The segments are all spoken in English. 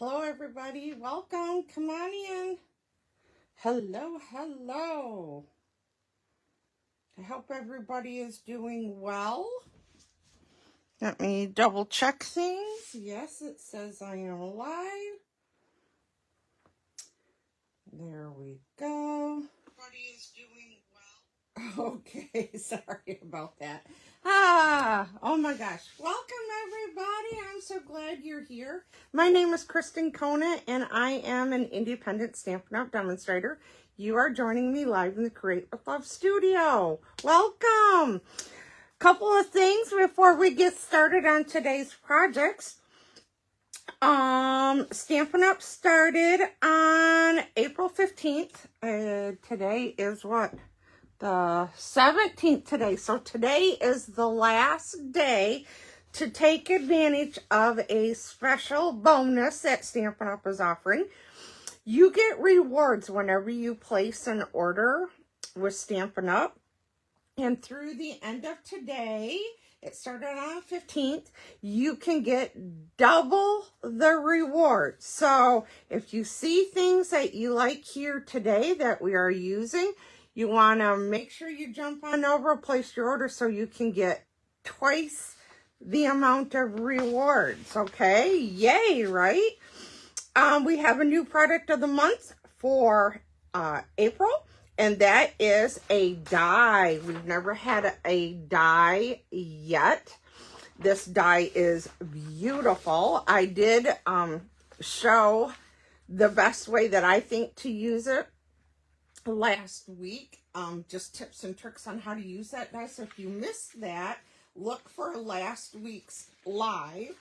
Hello, everybody. Welcome. Come on in. Hello, hello. I hope everybody is doing well. Let me double check things. Yes, it says I am live. There we go. Everybody is doing well. Okay, sorry about that. Oh my gosh. Welcome, everybody. I'm so glad you're here. My name is Kristen Kona, and I am an independent Stampin' Up! Demonstrator. You are joining me live in the Create with Love studio. Welcome. Couple of things before we get started on today's projects. Stampin' Up! Started on April 15th. Today is what? The 17th today. So today is the last day to take advantage of a special bonus that Stampin' Up! Is offering. You get rewards whenever you place an order with Stampin' Up! And through the end of today, it started on the 15th, you can get double the reward. So if you see things that you like here today that we are using, you want to make sure you jump on over, place your order so you can get twice the amount of rewards, okay? Yay, right? We have a new product of the month for April, and that is a die. We've never had a die yet. This die is beautiful. I did show the best way that I think to use it last week, just tips and tricks on how to use that die. So if you missed that, look for last week's live.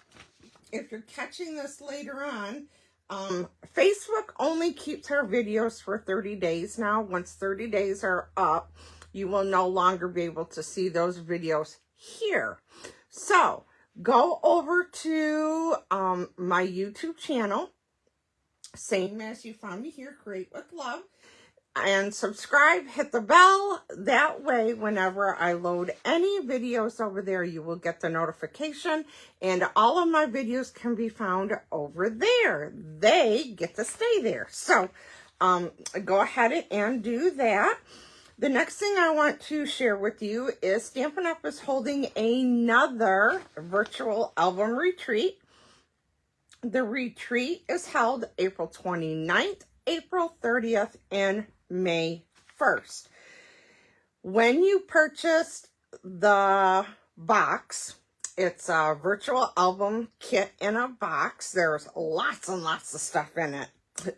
If you're catching this later on, Facebook only keeps our videos for 30 days now. Once 30 days are up, you will no longer be able to see those videos here. So go over to my YouTube channel, same as you found me here, Create with Love, and subscribe, hit the bell. That way, whenever I load any videos over there, you will get the notification, and all of my videos can be found over there. They get to stay there. So go ahead and do that. The next thing I want to share with you is Stampin' Up! Is holding another virtual album retreat. The retreat is held April 29th, April 30th, and May 1st. When you purchased the box, it's a virtual album kit in a box. There's lots and lots of stuff in it.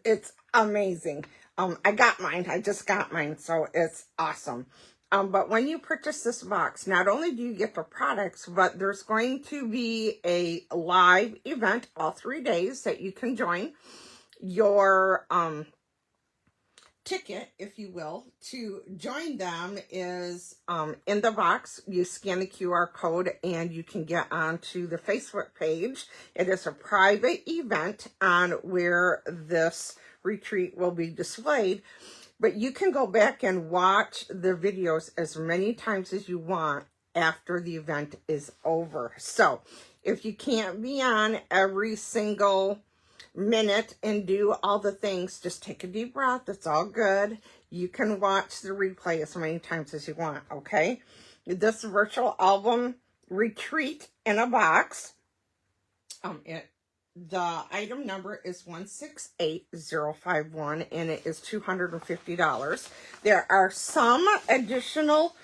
It's amazing. I got mine. I just got mine, so it's awesome. But when you purchase this box, not only do you get the products, but there's going to be a live event all 3 days that you can join. Your ticket, if you will, to join them is in the box. You scan the QR code and you can get onto the Facebook page. It is a private event on where this retreat will be displayed, but you can go back and watch the videos as many times as you want after the event is over. So if you can't be on every single minute and do all the things, just take a deep breath. It's all good. You can watch the replay as many times as you want, okay? This virtual album retreat in a box, the item number is 168051, and it is $250. There are some additional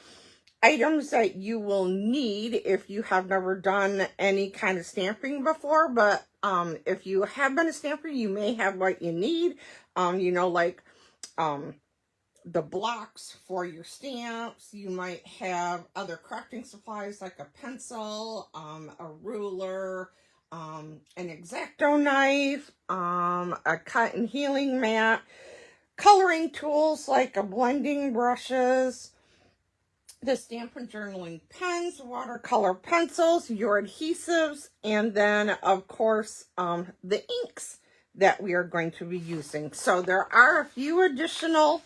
items that you will need if you have never done any kind of stamping before, but if you have been a stamper, you may have what you need, like the blocks for your stamps. You might have other crafting supplies like a pencil, a ruler, an X-Acto knife, a cut and healing mat, coloring tools like a blending brushes, the Stampin' Journaling pens, watercolor pencils, your adhesives, and then, of course, the inks that we are going to be using. So there are a few additional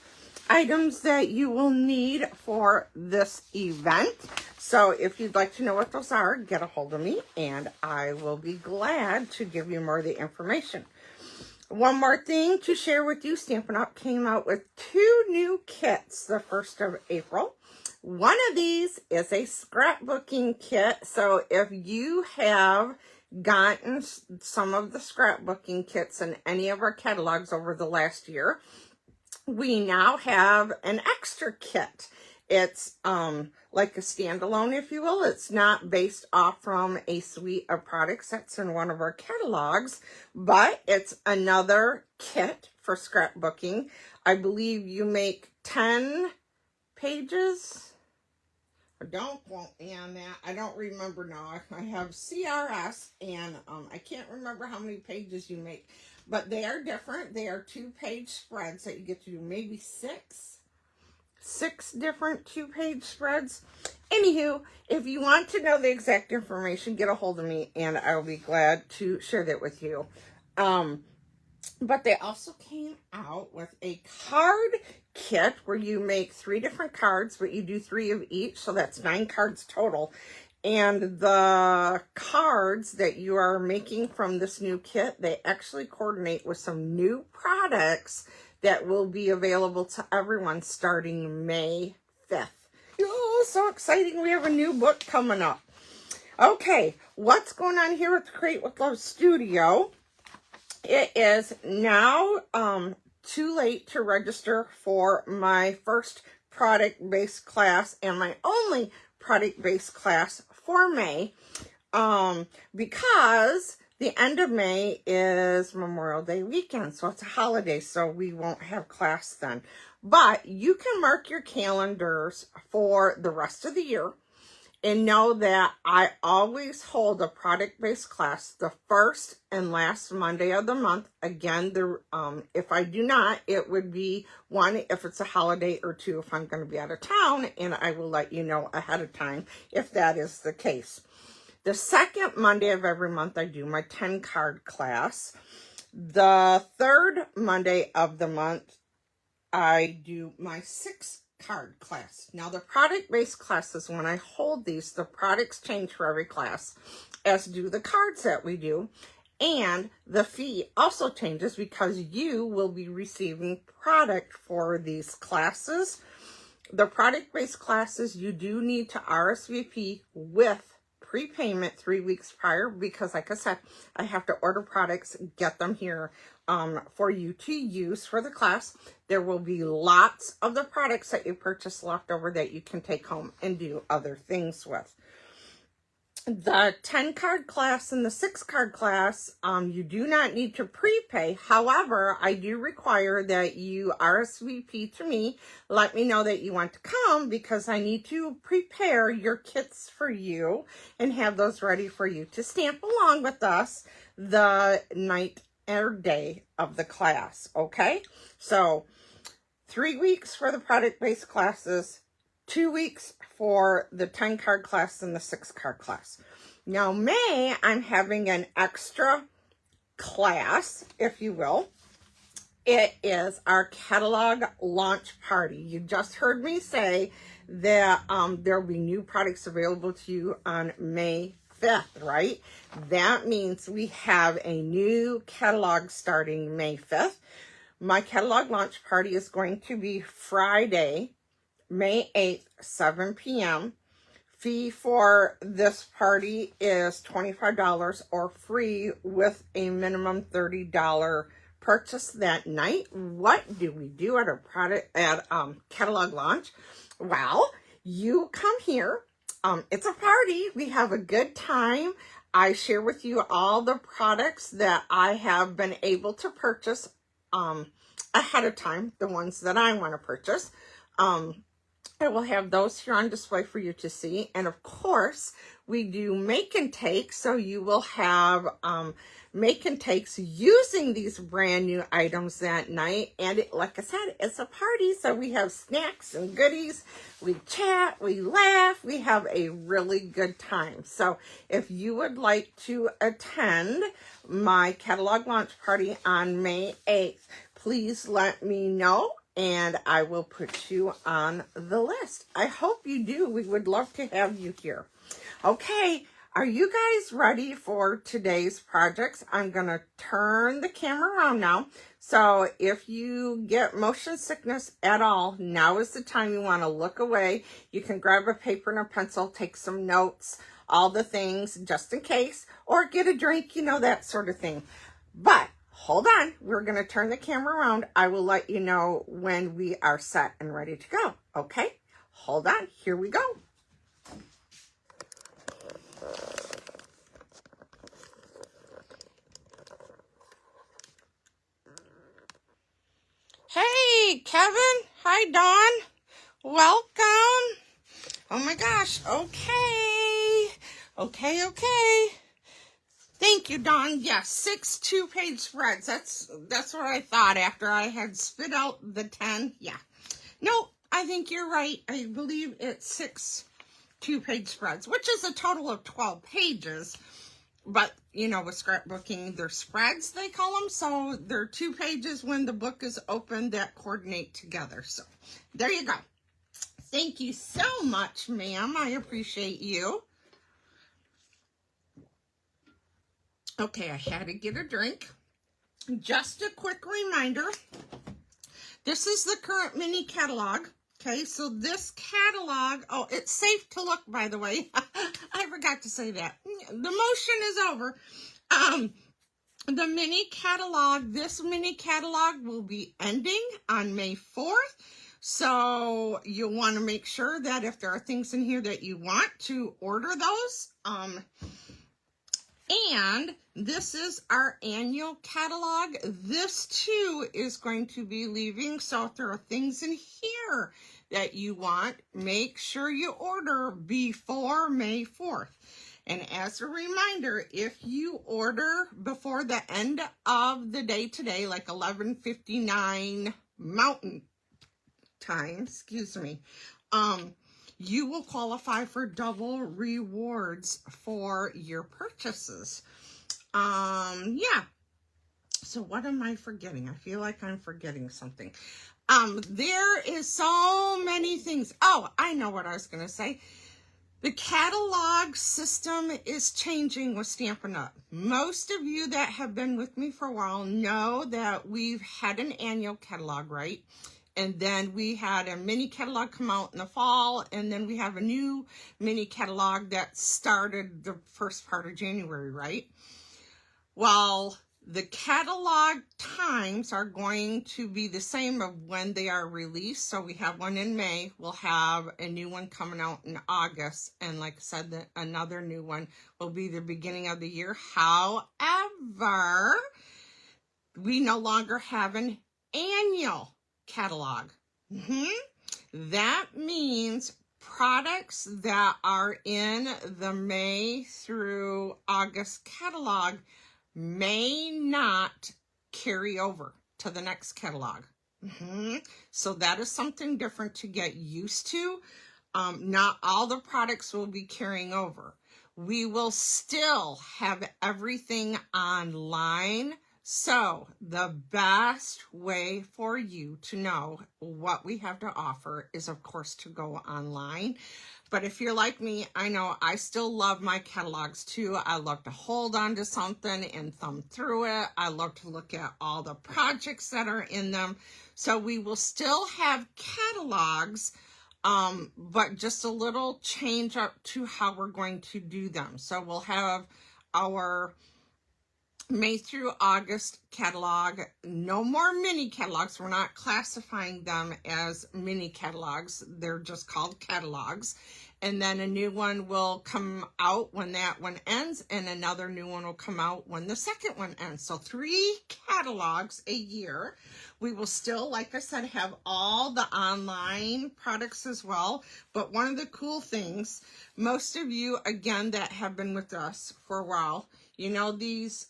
items that you will need for this event. So if you'd like to know what those are, get a hold of me, and I will be glad to give you more of the information. One more thing to share with you. Stampin' Up! Came out with 2 new kits the 1st of April. One of these is a scrapbooking kit. So if you have gotten some of the scrapbooking kits in any of our catalogs over the last year, we now have an extra kit. It's like a standalone, if you will. It's not based off from a suite of products that's in one of our catalogs, but it's another kit for scrapbooking. I believe you make 10 pages. Don't quote me on that. I don't remember now. I have CRS, and I can't remember how many pages you make. But they are different. They are 2-page spreads that you get to do, maybe 6 different 2-page spreads. Anywho, if you want to know the exact information, get a hold of me and I'll be glad to share that with you. But they also came out with a card kit where you make 3 different cards, but you do 3 of each, so that's 9 cards total. And the cards that you are making from this new kit, they actually coordinate with some new products that will be available to everyone starting May 5th. Oh, so exciting. We have a new book coming up. Okay, what's going on here with the Create with Love Studio? It is now too late to register for my first product-based class and my only product-based class for May, because the end of May is Memorial Day weekend, so it's a holiday, so we won't have class then. But you can mark your calendars for the rest of the year and know that I always hold a product-based class the first and last Monday of the month. Again, if I do not, it would be 1 if it's a holiday, or 2 if I'm going to be out of town, and I will let you know ahead of time if that is the case. The second Monday of every month, I do my 10-card class. The third Monday of the month, I do my 6-card class. Now, the product-based classes, when I hold these, the products change for every class, as do the cards that we do. And the fee also changes because you will be receiving product for these classes. The product-based classes, you do need to RSVP with prepayment 3 weeks prior, because like I said, I have to order products, get them here for you to use for the class. There will be lots of the products that you purchase left over that you can take home and do other things with. The 10-card class and the 6-card class, you do not need to prepay. However, I do require that you RSVP to me. Let me know that you want to come, because I need to prepare your kits for you and have those ready for you to stamp along with us the night or day of the class. Okay? So 3 weeks for the product-based classes, 2 weeks for the 10-card class and the 6-card class. Now, May, I'm having an extra class, if you will. It is our catalog launch party. You just heard me say that there will be new products available to you on May 5th, right? That means we have a new catalog starting May 5th. My catalog launch party is going to be Friday, May 8th, 7 p.m. Fee for this party is $25 or free with a minimum $30 purchase that night. What do we do at a catalog launch? Well, you come here. It's a party. We have a good time. I share with you all the products that I have been able to purchase ahead of time, the ones that I want to purchase. I will have those here on display for you to see. And of course, we do make and take. So you will have make and takes using these brand new items that night. And like I said, it's a party. So we have snacks and goodies. We chat, we laugh, we have a really good time. So if you would like to attend my catalog launch party on May 8th, please let me know, and I will put you on the list. I hope you do. We would love to have you here. Okay, Are you guys ready for today's projects? I'm going to turn the camera around now. So if you get motion sickness at all, now is the time you want to look away. You can grab a paper and a pencil, take some notes, all the things just in case, or get a drink, you know, that sort of thing. But hold on, we're going to turn the camera around. I will let you know when we are set and ready to go. Okay, hold on, here we go. Hey, Kevin. Hi, Dawn. Welcome. Oh my gosh. Okay. Thank you, Dawn. Yes, 6 2-page spreads. That's what I thought after I had spit out the 10. Yeah. No, I think you're right. I believe it's 6 2-page spreads, which is a total of 12 pages. But, you know, with scrapbooking, they're spreads, they call them. So they're 2 pages when the book is open that coordinate together. So there you go. Thank you so much, ma'am. I appreciate you. Okay, I had to get a drink. Just a quick reminder. This is the current mini catalog. Okay, so this catalog, oh, it's safe to look, by the way. I forgot to say that. The motion is over. The mini catalog, this mini catalog will be ending on May 4th. So you'll want to make sure that if there are things in here that you want to order those. And this is our annual catalog. This too is going to be leaving. So if there are things in here that you want, make sure you order before May 4th. And as a reminder, if you order before the end of the day today, like 11:59 Mountain Time, you will qualify for double rewards for your purchases. Yeah. So what am I forgetting? I feel like I'm forgetting something. There is so many things. Oh, I know what I was going to say. The catalog system is changing with Stampin' Up. Most of you that have been with me for a while know that we've had an annual catalog, right? And then we had a mini catalog come out in the fall, and then we have a new mini catalog that started the first part of January, right? Well, the catalog times are going to be the same of when they are released. So we have one in May. We'll have a new one coming out in August. And like I said, another new one will be the beginning of the year. However, we no longer have an annual catalog. That means products that are in the May through August catalog may not carry over to the next catalog. So that is something different to get used to. Not all the products will be carrying over. We will still have everything online. So the best way for you to know what we have to offer is, of course, to go online. But if you're like me, I know I still love my catalogs too. I love to hold on to something and thumb through it. I love to look at all the projects that are in them. So we will still have catalogs, but just a little change up to how we're going to do them. So we'll have our May through August catalog. No more mini catalogs. We're not classifying them as mini catalogs. They're just called catalogs. And then a new one will come out when that one ends, and another new one will come out when the second one ends. So 3 catalogs a year. We will still, like I said, have all the online products as well. But one of the cool things, most of you, again, that have been with us for a while, you know, these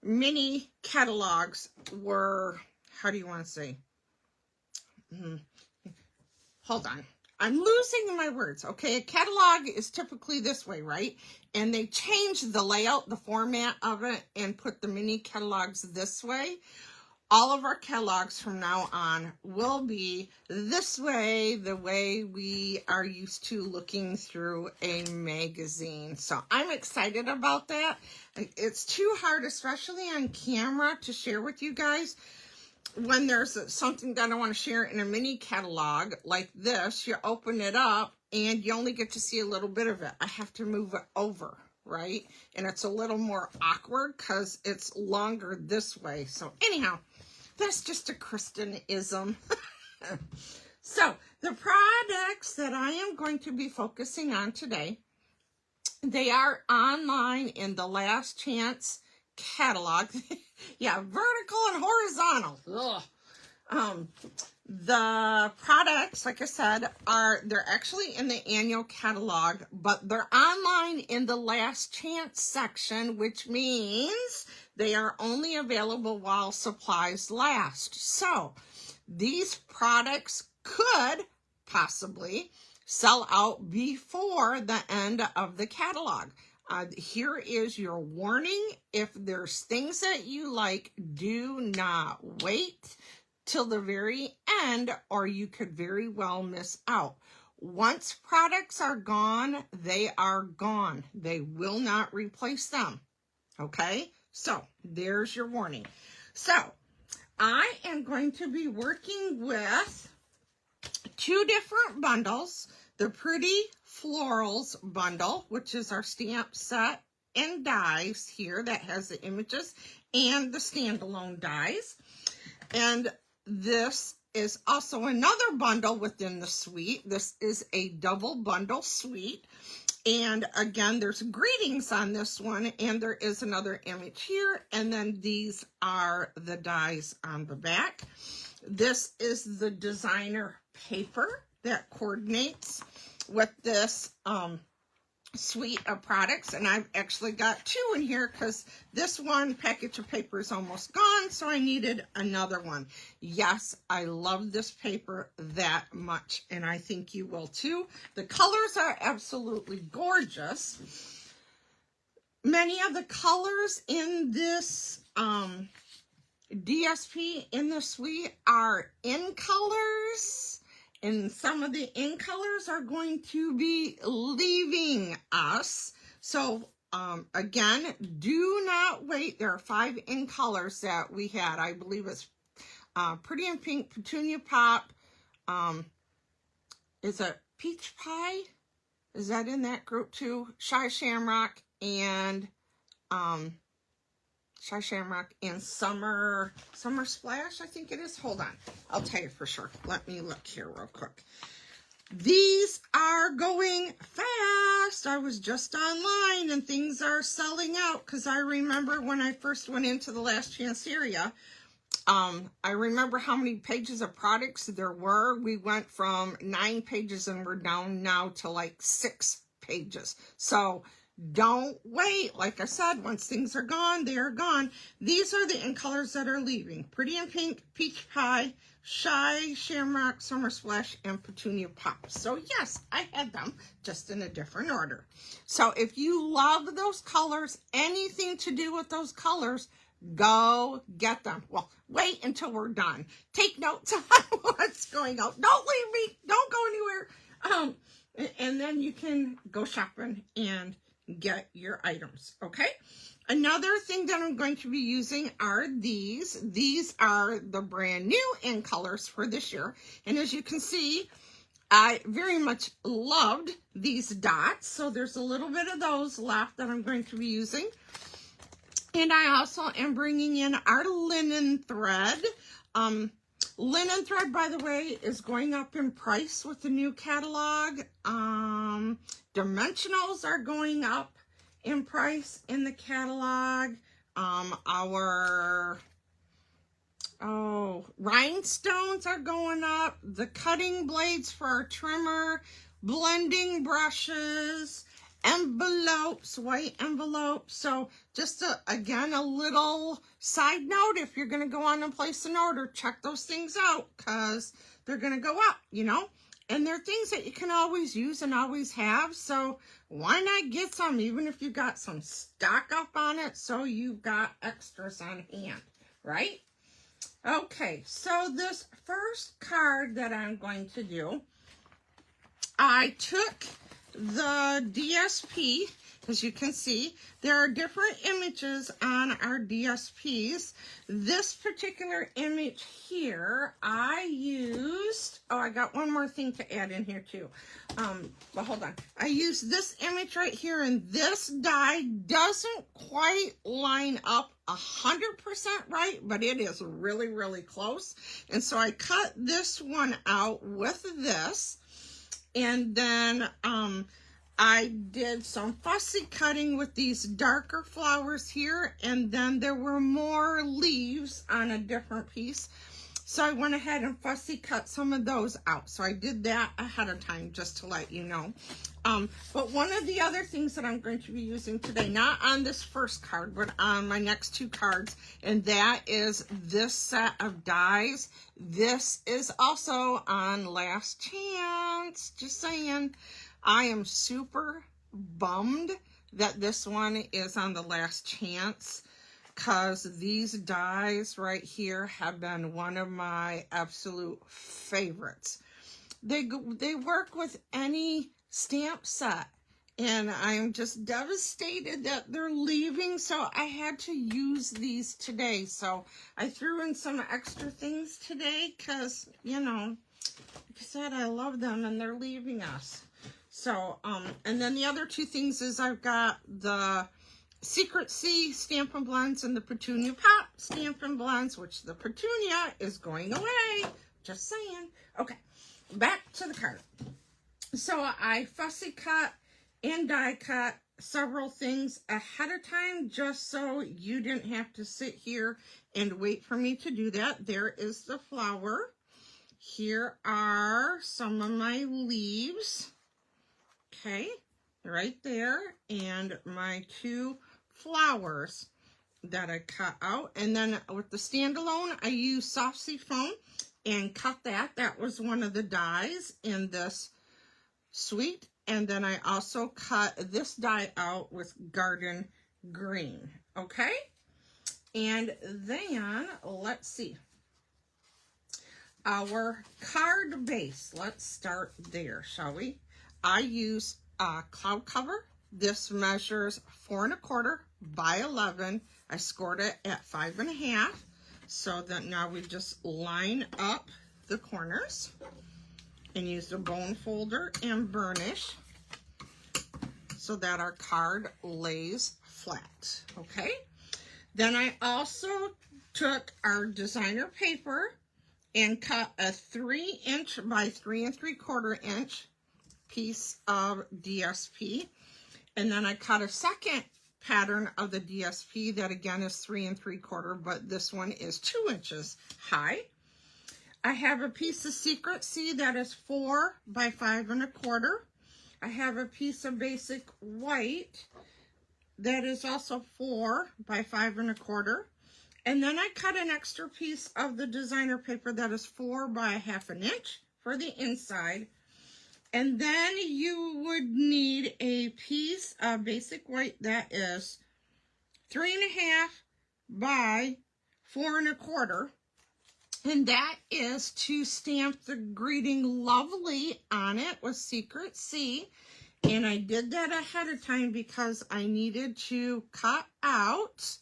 mini catalogs were, how do you want to say? Hold on. I'm losing my words, okay? A catalog is typically this way, right? And they changed the layout, the format of it, and put the mini catalogs this way. all of our catalogs from now on will be this way, the way we are used to looking through a magazine. So I'm excited about that. It's too hard, especially on camera, to share with you guys. When there's something that I want to share in a mini catalog like this, you open it up and you only get to see a little bit of it. I have to move it over, right? And it's a little more awkward because it's longer this way. So anyhow, that's just a Kristenism. So the products that I am going to be focusing on today, they are online in the Last Chance catalog. Yeah, vertical and horizontal. Ugh. The products, like I said, they're actually in the annual catalog, but they're online in the Last Chance section, which means they are only available while supplies last. So these products could possibly sell out before the end of the catalog. Here is your warning. If there's things that you like, do not wait till the very end, or you could very well miss out. Once products are gone, they are gone. They will not replace them. Okay? So there's your warning. So I am going to be working with two different bundles. The Pretty Florals bundle, which is our stamp set and dies here that has the images and the standalone dies. And this is also another bundle within the suite. This is a double bundle suite. And again, there's greetings on this one, and there is another image here. And then these are the dies on the back. This is the designer paper that coordinates with this suite of products, and I've actually got two in here because this one package of paper is almost gone, so I needed another one. Yes, I love this paper that much, and I think you will too. The colors are absolutely gorgeous. Many of the colors in this DSP in the suite are in colors, and some of the in colors are going to be leaving us. So again, do not wait. There are 5 in colors that we had. I believe it's Pretty in Pink, Petunia Pop. Is it Peach Pie? Is that in that group too? Shy Shamrock and Summer Splash, I think it is. Hold on. I'll tell you for sure. Let me look here real quick. These are going fast. I was just online and things are selling out because I remember when I first went into the Last Chance area, I remember how many pages of products there were. We went from 9 pages and we're down now to like 6 pages. So don't wait. Like I said, once things are gone, they are gone. These are the in colors that are leaving. Pretty in Pink, Peach Pie, Shy Shamrock, Summer Splash, and Petunia Pop. So yes, I had them, just in a different order. So if you love those colors, anything to do with those colors, go get them. Well, wait until we're done. Take notes on what's going on. Don't leave me. Don't go anywhere. And then you can go shopping and get your items. Okay. Another thing that I'm going to be using are these. These are the brand new in colors for this year. And as you can see, I very much loved these dots. So there's a little bit of those left that I'm going to be using. And I also am bringing in our linen thread. Linen thread, by the way, is going up in price with the new catalog. Dimensionals are going up in price in the catalog. Our rhinestones are going up. The cutting blades for our trimmer, blending brushes, envelopes, white envelopes. So just again, a little side note, if you're going to go on and place an order, check those things out because they're going to go up, you know. And they're things that you can always use and always have. So why not get some, even if you got some stock up on it, so you've got extras on hand, right? Okay, so this first card that I'm going to do, I took the DSP. As you can see, there are different images on our DSPs. This particular image here, I used, oh, I got one more thing to add in here too. But hold on. I used this image right here, and this die doesn't quite line up 100% right, but it is really, really close. And so I cut this one out with this, and then, I did some fussy cutting with these darker flowers here, and then there were more leaves on a different piece. So I went ahead and fussy cut some of those out. So I did that ahead of time just to let you know. But one of the other things that I'm going to be using today, not on this first card, but on my next two cards, and that is this set of dies. This is also on Last Chance, just saying. I am super bummed that this one is on the Last Chance, because these dies right here have been one of my absolute favorites. They work with any stamp set, and I'm just devastated that they're leaving, so I had to use these today. So I threw in some extra things today because, you know, like I said, I love them and they're leaving us. So, and then the other two things is I've got the Secret Sea Stampin' Blends and the Petunia Pop Stampin' Blends, which the Petunia is going away. Just saying. Okay, back to the card. So I fussy cut and die cut several things ahead of time just so you didn't have to sit here and wait for me to do that. There is the flower. Here are some of my leaves. Okay, right there, and my two flowers that I cut out. And then with the standalone, I used soft sea foam and cut that. That was one of the dies in this suite. And then I also cut this die out with garden green. Okay, and then let's see. Our card base, let's start there, shall we? I use cloud cover. This measures 4 1/4 by 11. I scored it at 5 1/2. So that now we just line up the corners and use the bone folder and burnish so that our card lays flat. Okay. Then I also took our designer paper and cut a 3 inch by 3 3/4 inch piece of DSP, and then I cut a second pattern of the DSP that again is 3 3/4, but this one is 2 inches high. I have a piece of Secret Sea that is 4 by 5 1/4. I have a piece of basic white that is also 4 by 5 1/4. And then I cut an extra piece of the designer paper that is 4 by 1/2 inch for the inside. And then you would need a piece of basic white that is 3 1/2 by 4 1/4. And that is to stamp the greeting lovely on it with Secret Sea. And I did that ahead of time because I needed to cut out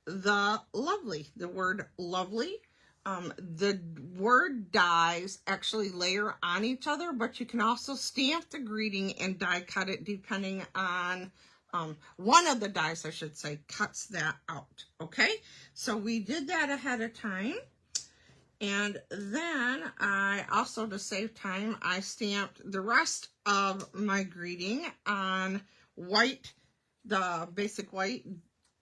the lovely, the word lovely. The word dies actually layer on each other, but you can also stamp the greeting and die cut it depending on one of the dies, I should say, cuts that out. Okay, so we did that ahead of time. And then I also, to save time, I stamped the rest of my greeting on white, the basic white,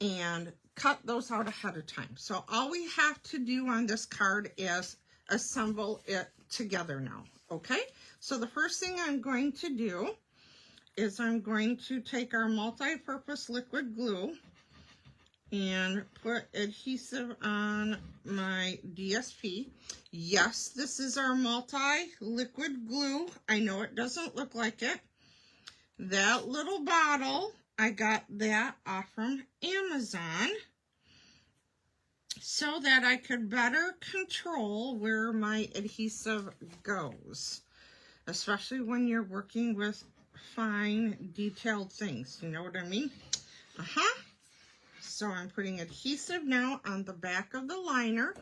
and cut those out ahead of time. So all we have to do on this card is assemble it together now. Okay, so the first thing I'm going to do is I'm going to take our multi-purpose liquid glue and put adhesive on my DSP. Yes, this is our multi-liquid glue. I know it doesn't look like it. That little bottle, I got that off from Amazon. so that I could better control where my adhesive goes, especially when you're working with fine detailed things. You know what I mean? So I'm putting adhesive now on the back of the liner.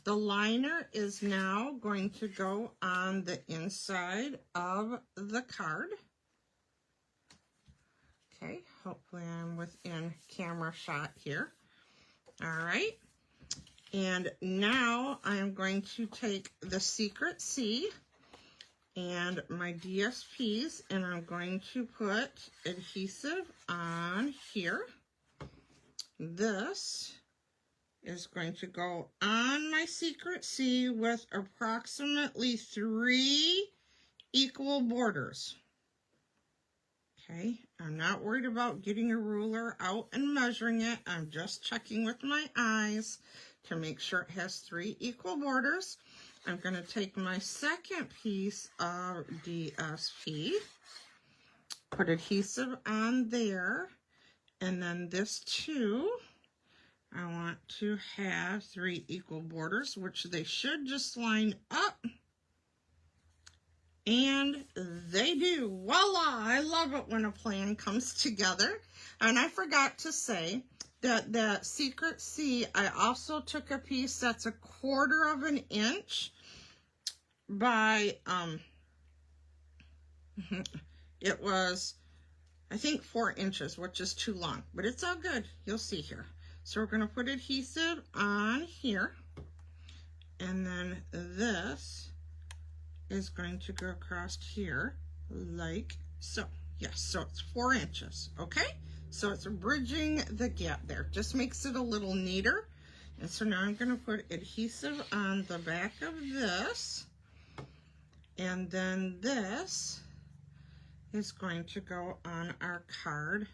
The liner is now going to go on the inside of the card. Okay, hopefully I'm within camera shot here. All right, and now I'm going to take the Secret C and my DSPs, and I'm going to put adhesive on here. This is going to go on my Secret C with approximately 3 equal borders. Okay, I'm not worried about getting a ruler out and measuring it. I'm just checking with my eyes to make sure it has 3 equal borders. I'm going to take my second piece of DSP, put adhesive on there, and then this too, I want to have 3 equal borders, which they should just line up. And they do. Voila! I love it when a plan comes together. And I forgot to say that that Secret C, I also took a piece that's 1/4 of an inch by, it was, I think 4 inches, which is too long, but it's all good. You'll see here. So we're going to put adhesive on here, and then this is going to go across here like so. Yes, so it's 4 inches, okay? So it's bridging the gap there. Just makes it a little neater. And so now I'm going to put adhesive on the back of this, and then this is going to go on our card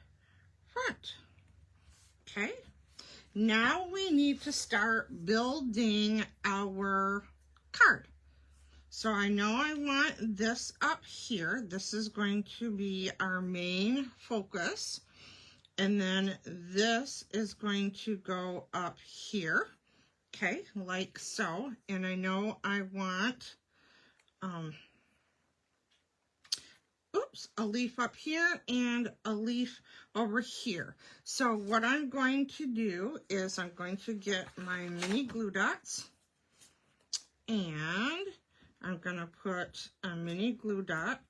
front. Okay, now we need to start building our card. So I know I want this up here. This is going to be our main focus. And then this is going to go up here. Okay, like so. And I know I want, a leaf up here and a leaf over here. So what I'm going to do is I'm going to get my mini glue dots, and I'm going to put a mini glue dot,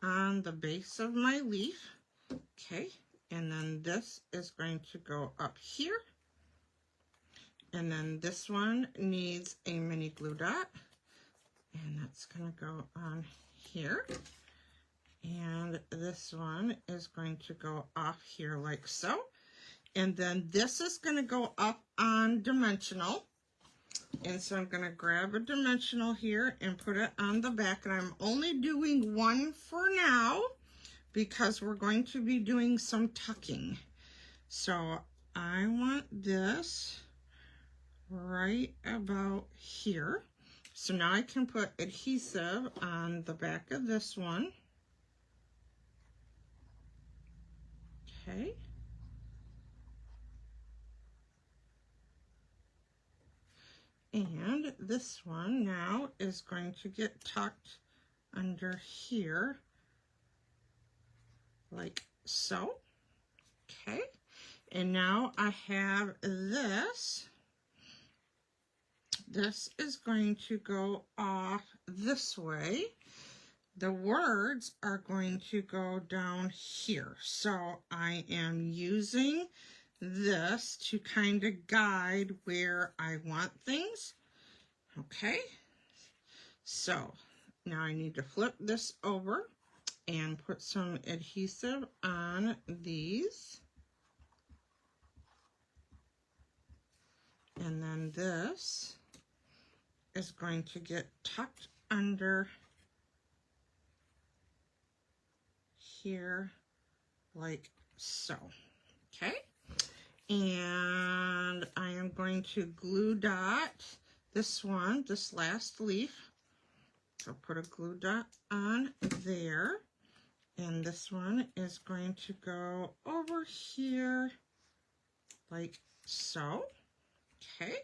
on the base of my leaf. Okay, and then this is going to go up here. And then this one needs a mini glue dot, and that's going to go on here. And this one is going to go off here like so. And then this is going to go up on dimensional. And so I'm going to grab a dimensional here and put it on the back. And I'm only doing one for now because we're going to be doing some tucking. So I want this right about here. So now I can put adhesive on the back of this one. Okay. And this one now is going to get tucked under here, like so. Okay. And now I have this. This is going to go off this way. The words are going to go down here. So I am using this to kind of guide where I want things. Okay, so now I need to flip this over and put some adhesive on these. And then this is going to get tucked under here like so. Okay, and I am going to glue dot this one, this last leaf. So put a glue dot on there, and this one is going to go over here like so. Okay.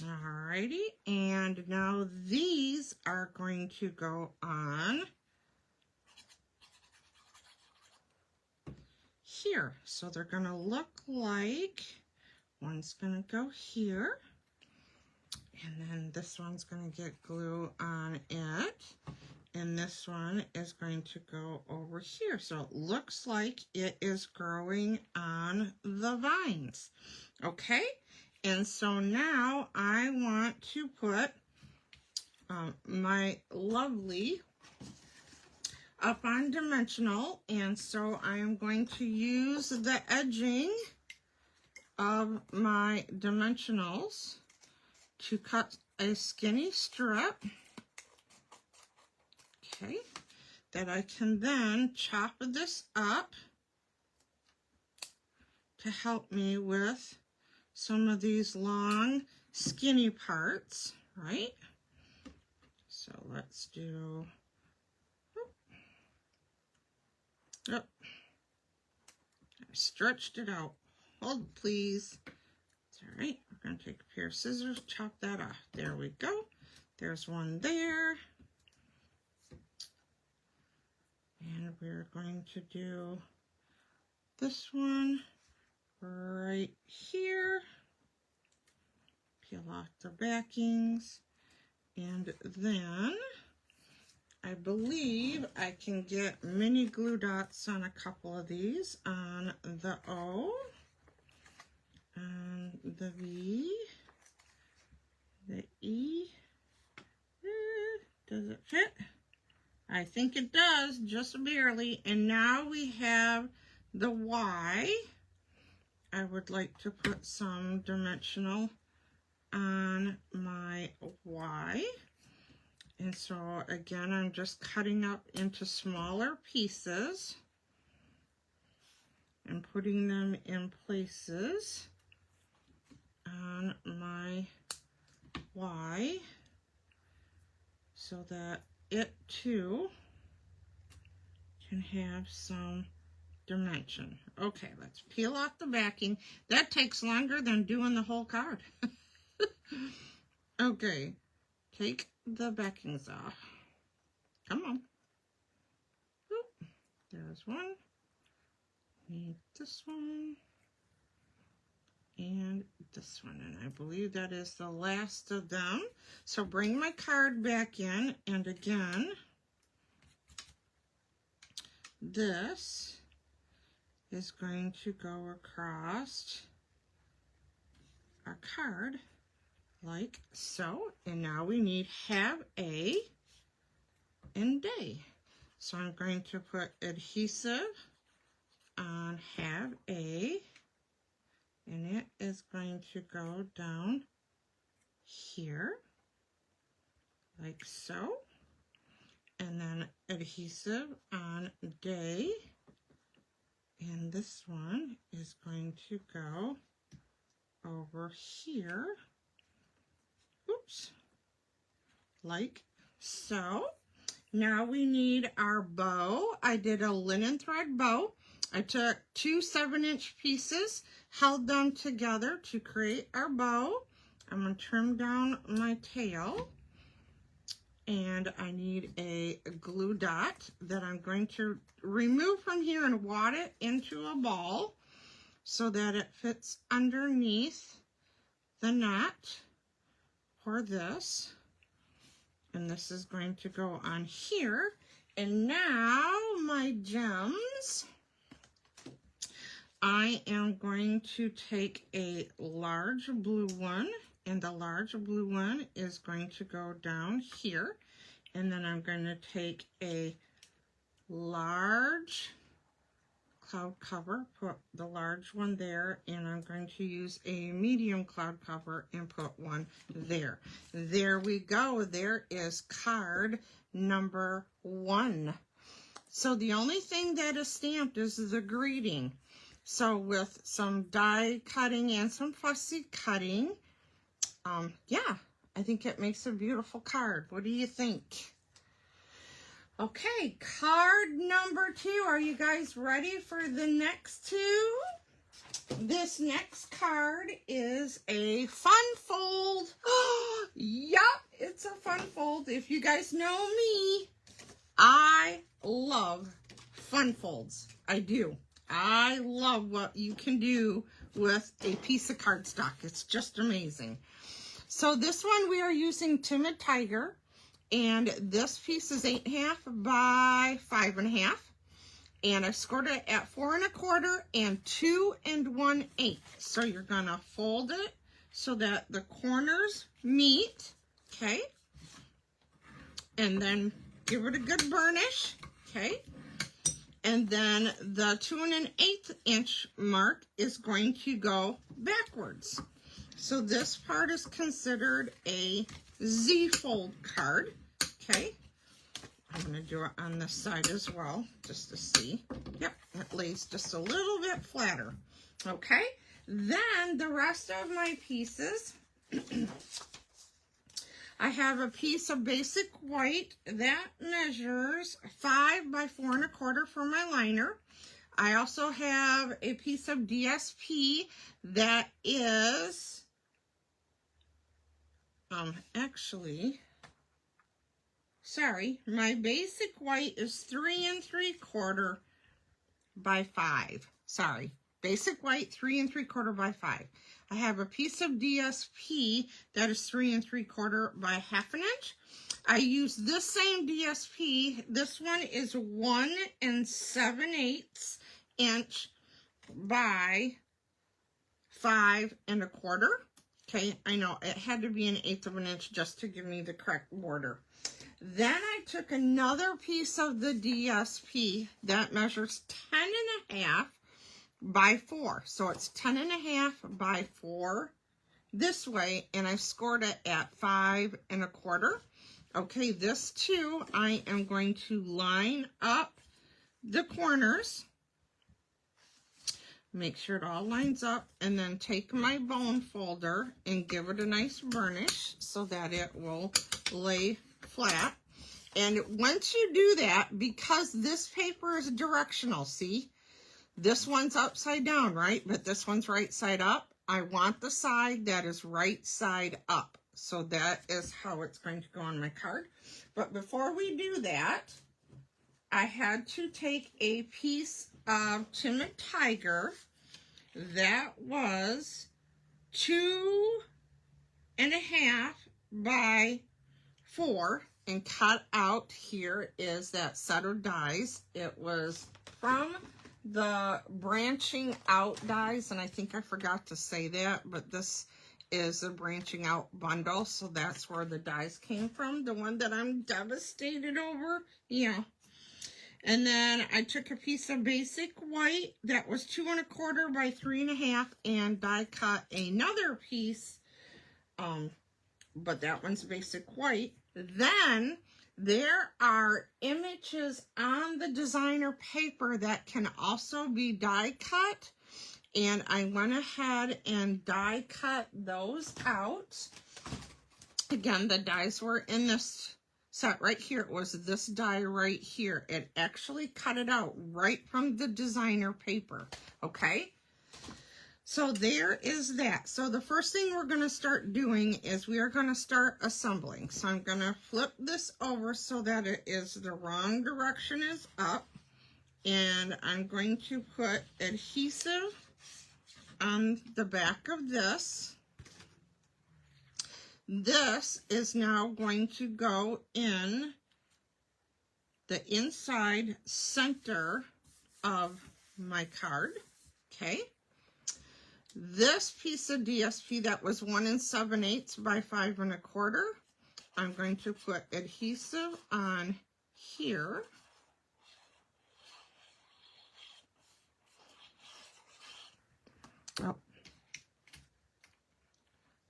Alrighty, and now these are going to go on here. So they're going to look like, one's going to go here, and then this one's going to get glue on it, and this one is going to go over here. So it looks like it is growing on the vines. Okay, and so now I want to put my lovely up on dimensional, and so I am going to use the edging of my dimensionals to cut a skinny strip, okay, that I can then chop this up to help me with some of these long skinny parts, right? So let's do, oh, I stretched it out. Hold please. It's all right. We're going to take a pair of scissors, chop that off. There we go. There's one there. And we're going to do this one right here. Peel off the backings. And then I believe I can get mini glue dots on a couple of these, on the O, on the V, the E. Does it fit? I think it does, just barely. And now we have the Y. I would like to put some dimensional on my Y. And so again, I'm just cutting up into smaller pieces and putting them in places on my Y so that it too can have some dimension. Okay, let's peel off the backing. That takes longer than doing the whole card. Okay, take the backings off. Come on. Oop, there's one. Need this one. And this one. And I believe that is the last of them. So bring my card back in. And again, this is going to go across our card like so. And now we need have a and day. So I'm going to put adhesive on have a, and it is going to go down here like so, and then adhesive on day, and this one is going to go over here, oops, like so. Now we need our bow. I did a linen thread bow. I took 2 7-inch pieces, held them together to create our bow. I'm going to trim down my tail, and I need a glue dot that I'm going to remove from here and wad it into a ball so that it fits underneath the knot for this. And this is going to go on here. And now, my gems, I am going to take a large blue one, and the large blue one is going to go down here. And then I'm going to take a large cloud cover, put the large one there, and I'm going to use a medium cloud cover and put one there. There we go. There is card number 1. So the only thing that is stamped is the greeting. So with some die cutting and some fussy cutting, yeah, I think it makes a beautiful card. What do you think? Okay, card number 2. Are you guys ready for the next 2? This next card is a fun fold. Yup, it's a fun fold. If you guys know me, I love fun folds. I do. I love what you can do with a piece of cardstock. It's just amazing. So this one we are using Timid Tiger, and this piece is 8.5 by 5.5. And I scored it at 4 1/4 and 2 1/8. So you're gonna fold it so that the corners meet, okay? And then give it a good burnish, okay? And then the 2 1/8 inch mark is going to go backwards. So this part is considered a Z fold card, okay? I'm going to do it on this side as well, just to see. Yep, it lays just a little bit flatter. Okay, then the rest of my pieces, I have a piece of basic white that measures 5 by 4 1/4 for my liner. I also have a piece of DSP that is, my basic white is 3 3/4 by 5. Sorry, basic white 3 3/4 by 5. I have a piece of DSP that is 3 3/4 by 1/2 inch. I use this same DSP. This one is 1 7/8 inch by 5 1/4. Okay, I know it had to be 1/8 of an inch just to give me the correct border. Then I took another piece of the DSP that measures 10 1/2 by 4. So it's 10 1/2 by 4 this way, and I scored it at 5 1/4. Okay, this too, I am going to line up the corners. Make sure it all lines up, and then take my bone folder and give it a nice burnish so that it will lay flat. And once you do that, because this paper is directional, see, this one's upside down, right? But this one's right side up. I want the side that is right side up. So that is how it's going to go on my card. But before we do that, I had to take a piece of Timid Tiger that was 2 1/2 by 4 and cut out. Here is that set of dies. It was from the branching out dies, and I think I forgot to say that, but this is a branching out bundle, so that's where the dies came from. The one that I'm devastated over, yeah. And then I took a piece of basic white that was 2 1/4 by 3 1/2 and die cut another piece, but that one's basic white. Then there are images on the designer paper that can also be die cut, and I went ahead and die cut those out. Again, the dies were in this set right here. It was this die right here. It actually cut it out right from the designer paper, okay? So there is that. So the first thing we're going to start doing is we are going to start assembling. So I'm going to flip this over so that it is the wrong direction is up. And I'm going to put adhesive on the back of this. This is now going to go in the inside center of my card, okay? This piece of DSP that was 1 7/8 by 5 1/4, I'm going to put adhesive on here. Oh,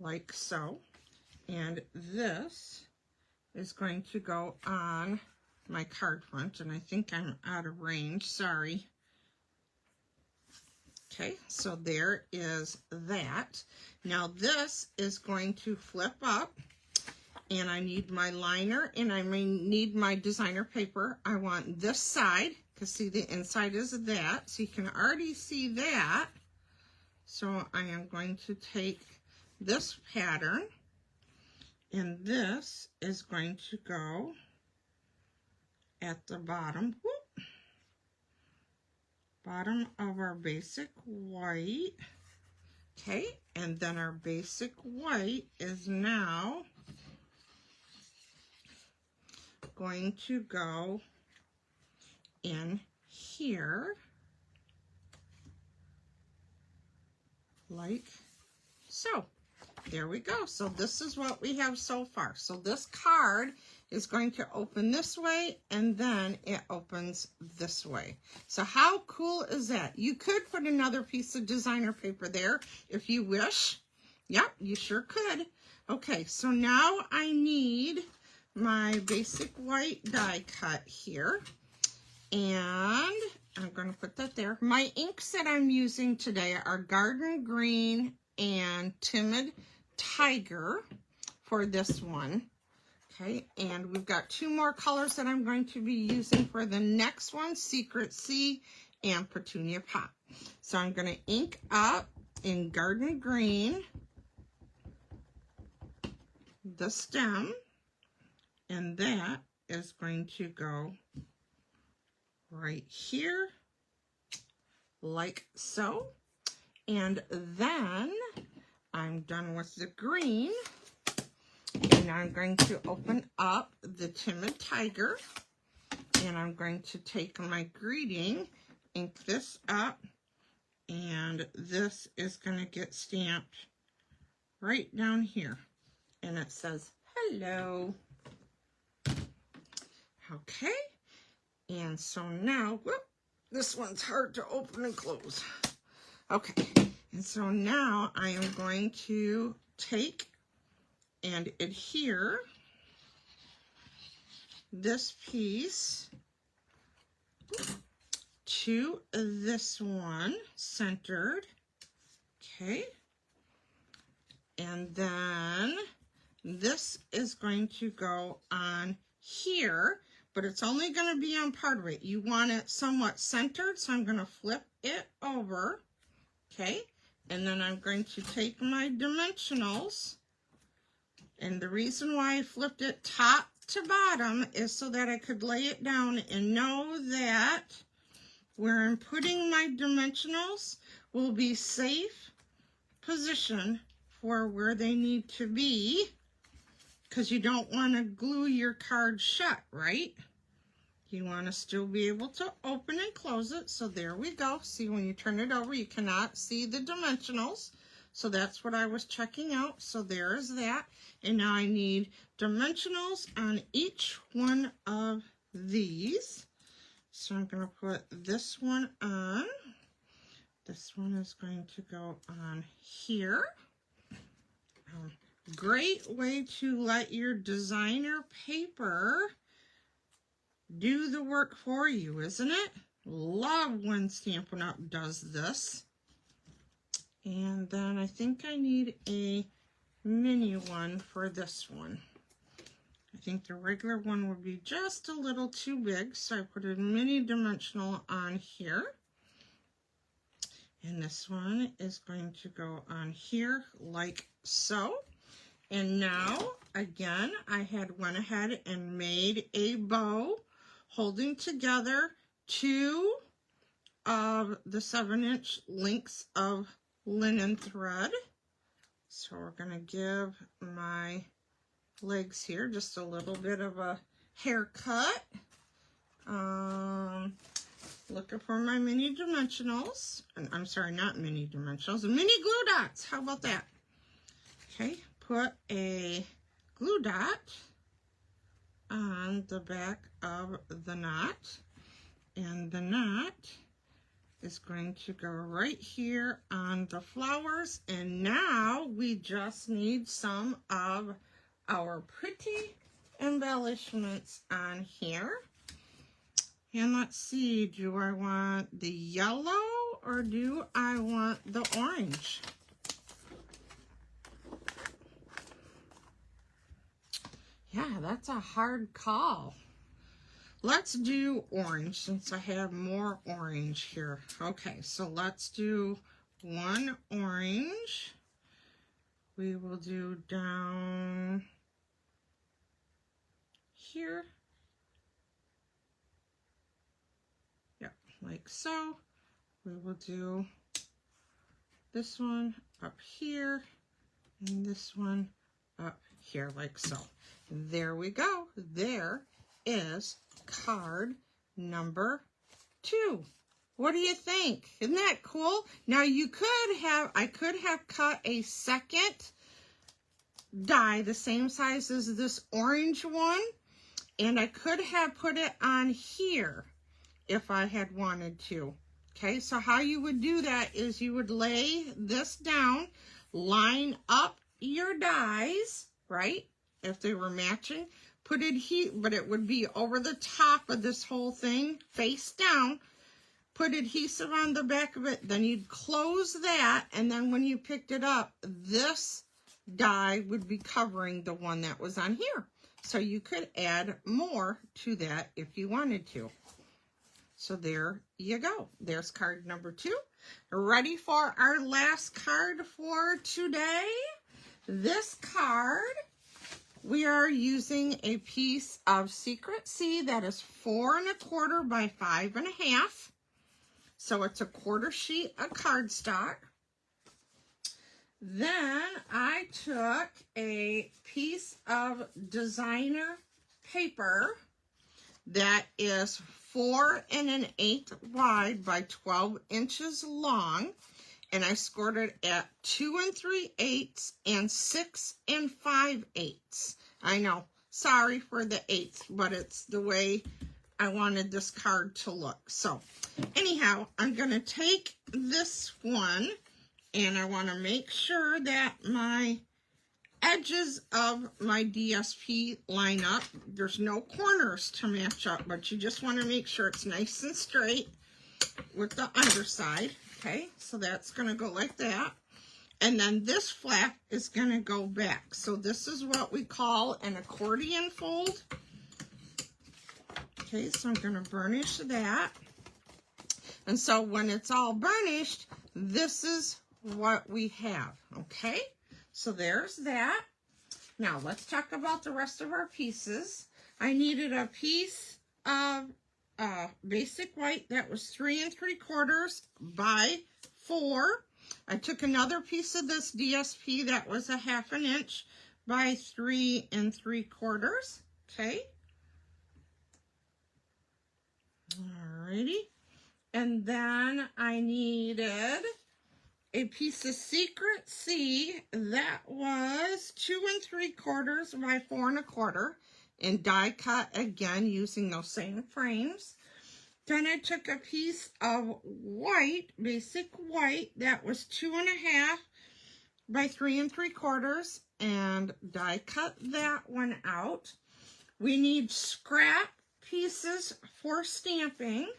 like so. And this is going to go on my card front, and I think I'm out of range, sorry. Okay, so there is that. Now this is going to flip up, and I need my liner, and I may need my designer paper. I want this side, because see the inside is that, so you can already see that. So I am going to take this pattern, and this is going to go at the bottom, bottom of our basic white. Okay, and then our basic white is now going to go in here like so. There we go. So this is what we have so far. So this card is going to open this way, and then it opens this way. So how cool is that? You could put another piece of designer paper there if you wish. Yep, you sure could. Okay, so now I need my basic white die cut here, and I'm going to put that there. My inks that I'm using today are Garden Green and Timid Tiger for this one. Okay, and we've got two more colors that I'm going to be using for the next one, Secret Sea and Petunia Pop. So I'm going to ink up in Garden Green the stem, and that is going to go right here like so. And then I'm done with the green, and I'm going to open up the Timid Tiger, and I'm going to take my greeting, ink this up, and this is going to get stamped right down here, and it says hello. Okay, and so now, whoop, this one's hard to open and close. Okay, and so now I am going to take and adhere this piece to this one centered. Okay, and then this is going to go on here, but it's only going to be on part of it. You want it somewhat centered, so I'm going to flip it over. Okay, and then I'm going to take my dimensionals, and the reason why I flipped it top to bottom is so that I could lay it down and know that where I'm putting my dimensionals will be safe position for where they need to be, because you don't want to glue your card shut, right? You want to still be able to open and close it. So there we go. See, when you turn it over, you cannot see the dimensionals. So that's what I was checking out. So there is that. And now I need dimensionals on each one of these. So I'm going to put this one on. This one is going to go on here. Great way to let your designer paper do the work for you, isn't it? Love when Stampin' Up! Does this. And then I think I need a mini one for this one. I think the regular one would be just a little too big, so I put a mini dimensional on here. And this one is going to go on here like so. And now, again, I had went ahead and made a bow holding together two of the 7-inch links of linen thread. So we're going to give my legs here just a little bit of a haircut. Looking for my mini dimensionals. And I'm sorry, not mini dimensionals, mini glue dots. How about that? Okay, put a glue dot on the back of the knot, and the knot is going to go right here on the flowers. And now we just need some of our pretty embellishments on here. And let's see, do I want the yellow or do I want the orange? Yeah, that's a hard call. Let's do orange since I have more orange here. Okay, so let's do one orange. We will do down here. Yep, like so. We will do this one up here and this one up here like so. There we go. There is card number 2. What do you think? Isn't that cool? Now you could have, I could have cut a second die the same size as this orange one, and I could have put it on here if I had wanted to. Okay, so how you would do that is you would lay this down, line up your dies, right? If they were matching, put it but it would be over the top of this whole thing, face down. Put adhesive on the back of it, then you'd close that, and then when you picked it up, this die would be covering the one that was on here. So you could add more to that if you wanted to. So there you go. There's card number 2. Ready for our last card for today? This card, we are using a piece of Secret C that is 4 1/4 by 5 1/2. So it's a 1/4 sheet of cardstock. Then I took a piece of designer paper that is 4 1/8 wide by 12 inches long, and I scored it at 2 3/8 and 6 5/8. I know, sorry for the 8ths, but it's the way I wanted this card to look. So anyhow, I'm going to take this one, and I want to make sure that my edges of my DSP line up. There's no corners to match up, but you just want to make sure it's nice and straight with the underside. Okay, so that's going to go like that. And then this flap is going to go back. So this is what we call an accordion fold. Okay, so I'm going to burnish that. And so when it's all burnished, this is what we have. Okay, so there's that. Now let's talk about the rest of our pieces. I needed a piece of basic white that was 3 3/4 by 4. I took another piece of this DSP that was a 1/2 inch by 3 3/4. Okay. Alrighty. And then I needed a piece of Secret C that was 2 3/4 by 4 1/4 and die cut again using those same frames. Then I took a piece of white, basic white, that was 2 1/2 by 3 3/4 and die cut that one out. We need scrap pieces for stamping.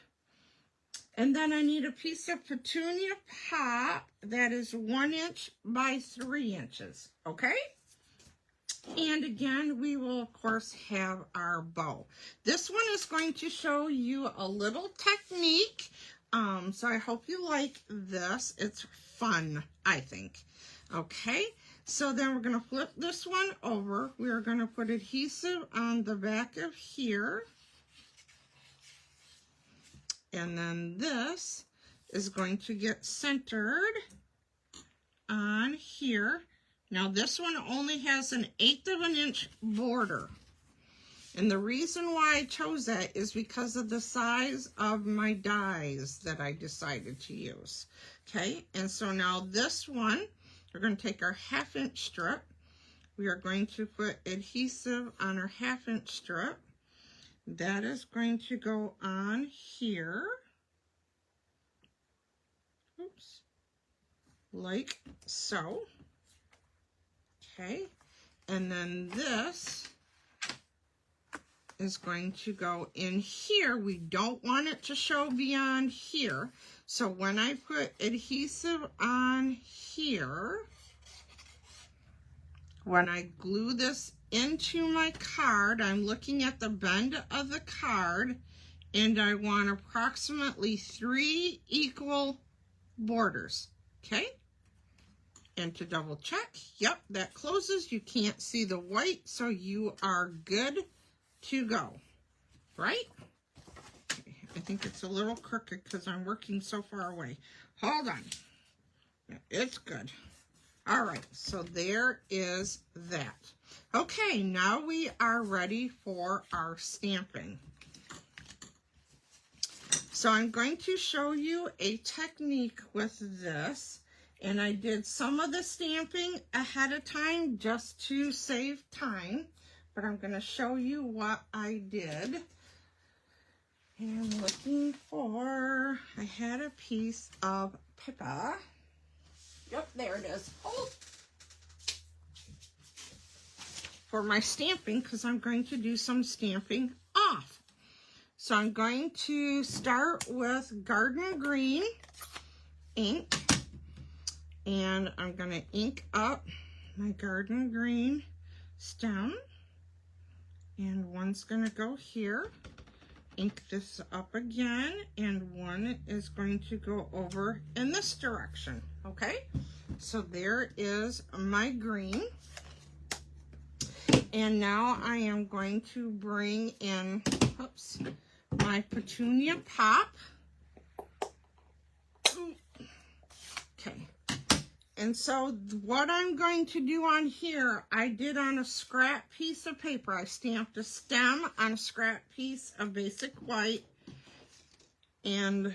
And then I need a piece of petunia pop that is 1 inch by 3 inches, okay? And again, we will, of course, have our bow. This one is going to show you a little technique, so I hope you like this. It's fun, I think. Okay, so then we're going to flip this one over. We are going to put adhesive on the back of here. And then this is going to get centered on here. Now this one only has an 1/8 of an inch border. And the reason why I chose that is because of the size of my dies that I decided to use. Okay, and so now this one, we're going to take our 1/2 inch strip. We are going to put adhesive on our 1/2 inch strip. That is going to go on here. Oops. Like so. Okay. And then this is going to go in here. We don't want it to show beyond here. So when I put adhesive on here, when I glue this into my card, I'm looking at the bend of the card, and I want approximately 3 equal borders. Okay. And to double check, yep, that closes. You can't see the white, so you are good to go, right? Okay. I think it's a little crooked because I'm working so far away. Hold on. It's good. All right, so there is that. Okay, now we are ready for our stamping. So I'm going to show you a technique with this, and I did some of the stamping ahead of time just to save time, but I'm going to show you what I did. And I'm looking for, I had a piece of paper. Yep, there it is. Oh. For my stamping, because I'm going to do some stamping off. So I'm going to start with Garden Green ink, and I'm going to ink up my Garden Green stem, and one's going to go here. Ink this up again, and one is going to go over in this direction. Okay, so there is my green. And now I am going to bring in, oops, my petunia pop. Okay. And so what I'm going to do on here, I did on a scrap piece of paper. I stamped a stem on a scrap piece of basic white. And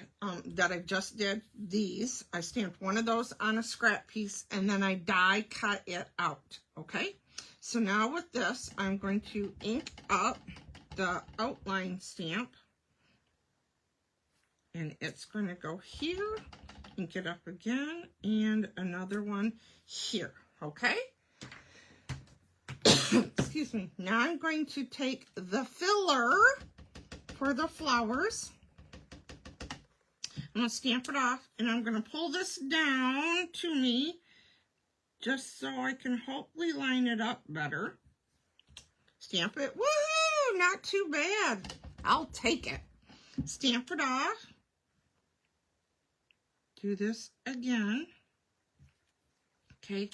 that I just did these. I stamped one of those on a scrap piece, and then I die cut it out. Okay. So now with this, I'm going to ink up the outline stamp, and it's going to go here, ink it up again, and another one here, okay? Excuse me. Now I'm going to take the filler for the flowers. I'm going to stamp it off, and I'm going to pull this down to me just so I can hopefully line it up better. Stamp it. Woohoo! Not too bad. I'll take it. Stamp it off. Do this again. Okay,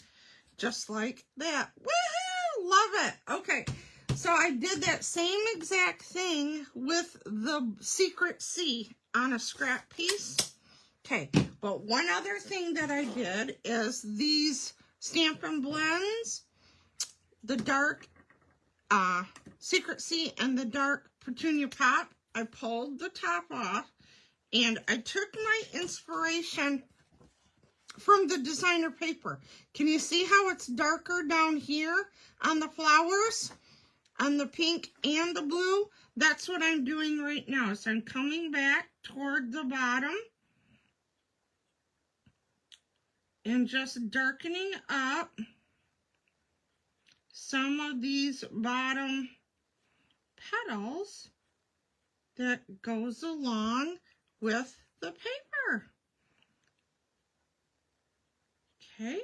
just like that. Woohoo! Love it. Okay, so I did that same exact thing with the Secret C on a scrap piece. Okay, but one other thing that I did is these Stampin' Blends, the dark Secret C and the dark Petunia Pop, I pulled the top off, and I took my inspiration from the designer paper. Can you see how it's darker down here on the flowers, on the pink and the blue? That's what I'm doing right now. So I'm coming back toward the bottom and just darkening up some of these bottom petals that goes along with the paper. Okay.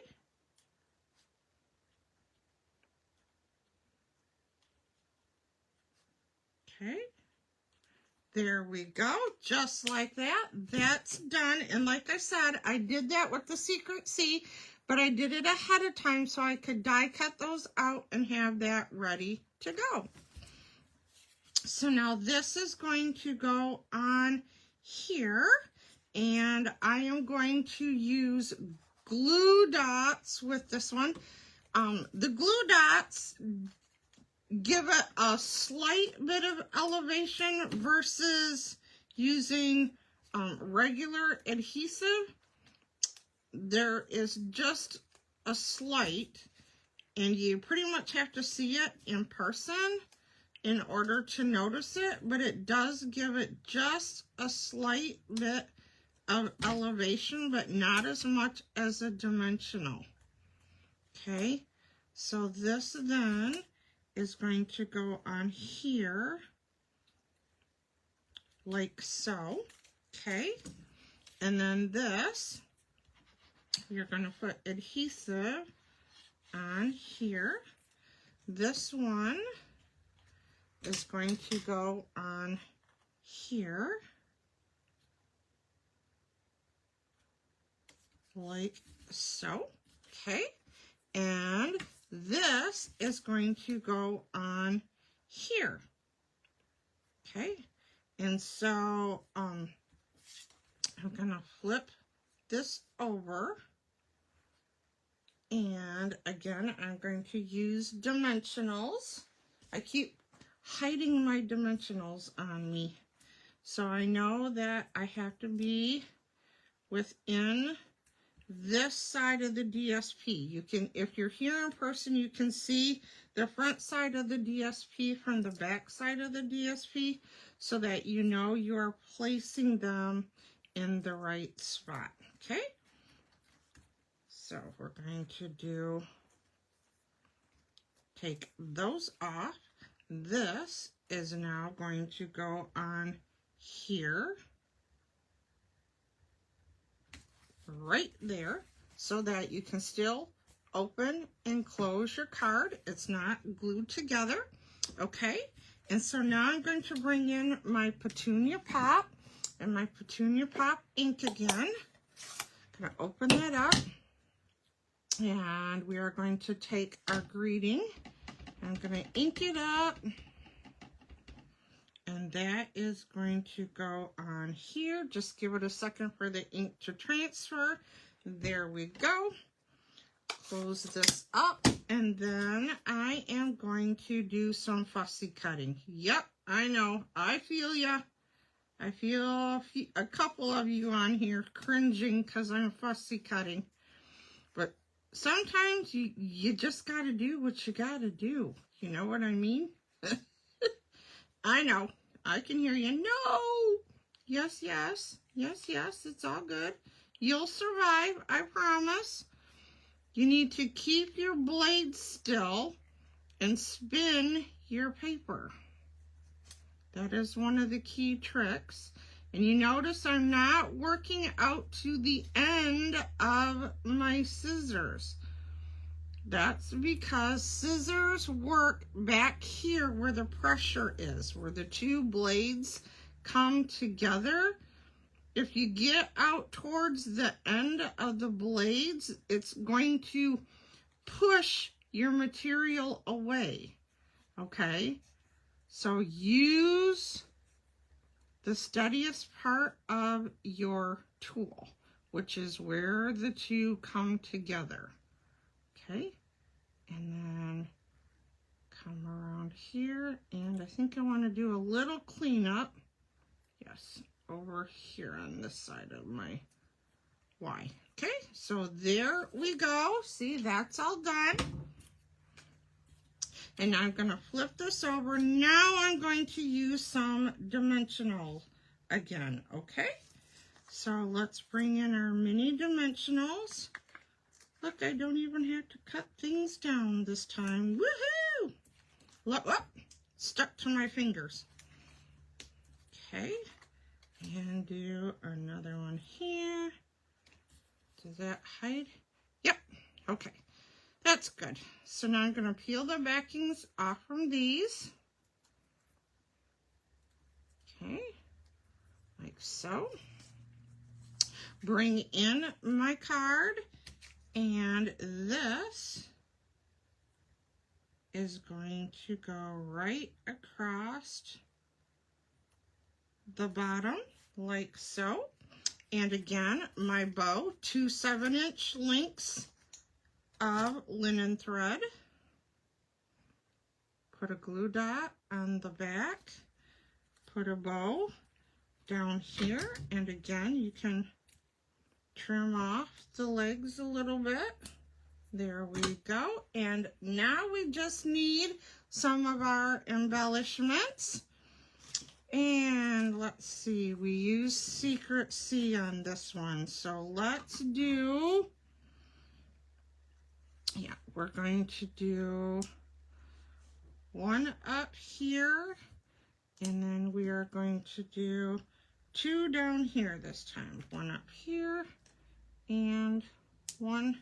Okay. There we go, just like that. That's done. And like I said, I did that with the Secret C, but I did it ahead of time so I could die cut those out and have that ready to go. So now this is going to go on here, and I am going to use glue dots with this one. The glue dots give it a slight bit of elevation versus using regular adhesive. There is just a slight, and you pretty much have to see it in person in order to notice it, but it does give it just a slight bit of elevation, but not as much as a dimensional. Okay, so this then is going to go on here like so. Okay, and then this, you're going to put adhesive on here. This one is going to go on here. like so. Okay, and this is going to go on here. Okay, and so I'm gonna flip this over, and again I'm going to use dimensionals. I keep hiding my dimensionals on me, so I know that I have to be within this side of the DSP. You can, if you're here in person, you can see the front side of the DSP from the back side of the DSP, so that you know you are placing them in the right spot. Okay, so we're going to take those off. This is now going to go on here, right there, so that you can still open and close your card. It's not glued together. Okay, and so now I'm going to bring in my Petunia Pop and my Petunia Pop ink again. I'm going to open that up, and we are going to take our greeting. I'm going to ink it up, and that is going to go on here. Just give it a second for the ink to transfer. There we go. Close this up, and then I am going to do some fussy cutting. Yep, I know. I feel ya. I feel a couple of you on here cringing because I'm fussy cutting. But sometimes you just got to do what you got to do. You know what I mean? I know. I can hear you. No. Yes, yes. Yes, yes. It's all good. You'll survive. I promise. You need to keep your blade still and spin your paper. That is one of the key tricks. And you notice I'm not working out to the end of my scissors. That's because scissors work back here where the pressure is, where the two blades come together. If you get out towards the end of the blades, it's going to push your material away, okay? So use the steadiest part of your tool, which is where the two come together, okay? And then come around here, and I think I want to do a little cleanup. Yes, over here on this side of my Y. Okay, so there we go. See, that's all done. And I'm going to flip this over. Now I'm going to use some dimensional again, okay? So let's bring in our mini dimensionals. Look, I don't even have to cut things down this time. Woohoo! Look, oh, stuck to my fingers. Okay, and do another one here. Does that hide? Yep, okay. That's good. So now I'm going to peel the backings off from these. Okay, like so. Bring in my card, and this is going to go right across the bottom, like so. And again, my bow, 2 7-inch links of linen thread. Put a glue dot on the back, put a bow down here, and again you can trim off the legs a little bit. There we go. And now we just need some of our embellishments. And let's see, we use Secret C on this one, so let's do, yeah, we're going to do one up here, and then we are going to do 2 down here this time. One up here, and 1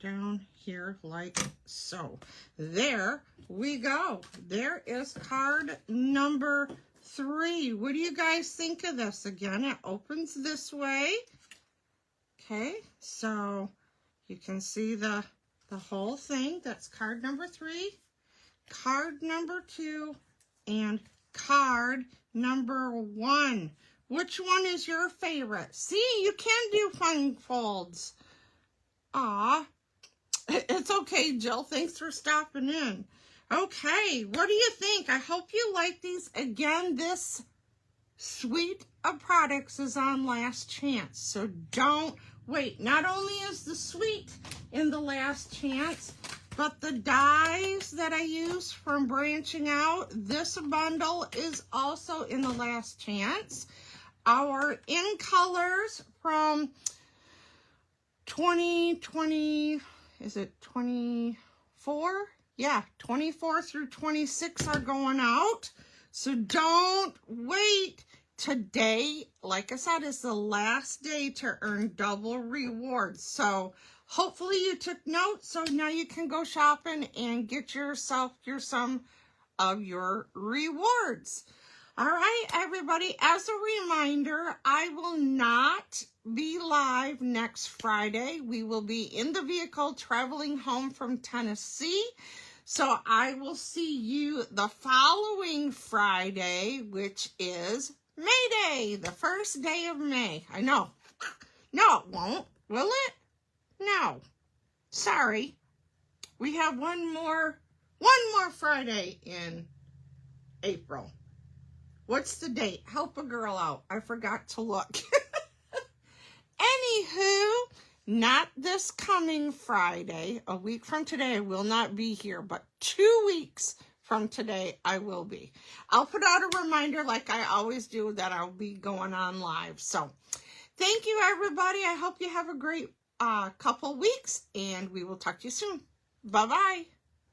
down here, like so. There we go. There is card number 3. What do you guys think of this? Again, it opens this way. Okay, so you can see the whole thing. That's card number 3, card number 2, and card number 1. Which one is your favorite? See, you can do fun folds. Aw, it's okay, Jill. Thanks for stopping in. Okay, what do you think? I hope you like these. Again, this suite of products is on last chance, so don't wait. Not only is the suite in the last chance, but the dies that I use from branching out, this bundle is also in the last chance. Our in colors from 2020, is it 24? Yeah, 24 through 26 are going out. So don't wait. Today, like I said, is the last day to earn double rewards. So hopefully you took notes, so now you can go shopping and get yourself some of your rewards. All right, everybody, as a reminder, I will not be live next Friday. We will be in the vehicle traveling home from Tennessee. So I will see you the following Friday, which is May Day, the first day of May. I know. No, it won't. Will it? No. Sorry. We have one more Friday in April. What's the date? Help a girl out. I forgot to look. Anywho, not this coming Friday. A week from today, I will not be here, but 2 weeks from today, I will be. I'll put out a reminder like I always do that I'll be going on live. So thank you, everybody. I hope you have a great couple weeks, and we will talk to you soon. Bye-bye.